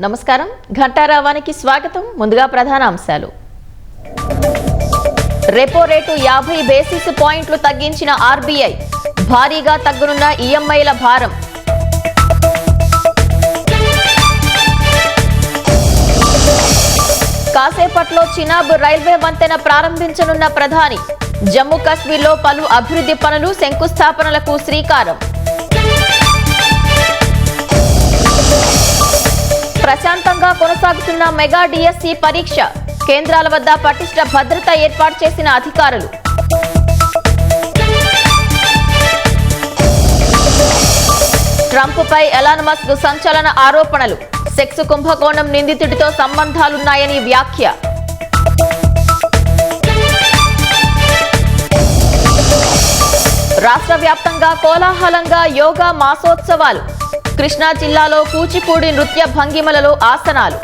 నమస్కారం ఘంటారావానికి స్వాగతం. ముందుగా ప్రధాన అంశాలు. రెపో రేటు 50 బేసిస్ పాయింట్లు తగ్గించిన ఆర్బీఐ, భారీగా తగ్గనున్న ఈఎంఐల భారం. కాసేపట్లో చినాబ్ రైల్వే వంతెన ప్రారంభించనున్న ప్రధాని, జమ్మూ కాశ్మీర్లో పలు అభివృద్ధి పనులు శంకుస్థాపనలకు శ్రీకారం. ప్రశాంతంగా కొనసాగుతున్న మెగా డిఎస్సి పరీక్ష, కేంద్రాల వద్ద పటిష్ట భద్రత ఏర్పాటు చేసిన అధికారులు. ట్రంప్ పై ఎలాన్ మస్క్ సంచలన ఆరోపణలు, సెక్స్ కుంభకోణం నిందితుడితో సంబంధాలున్నాయని వ్యాఖ్య. రాష్ట్ర వ్యాప్తంగా కోలాహలంగా యోగా మాసోత్సవాలు, కృష్ణా జిల్లాలో కూచిపూడి నృత్య భంగిమలలో ఆసనాలు.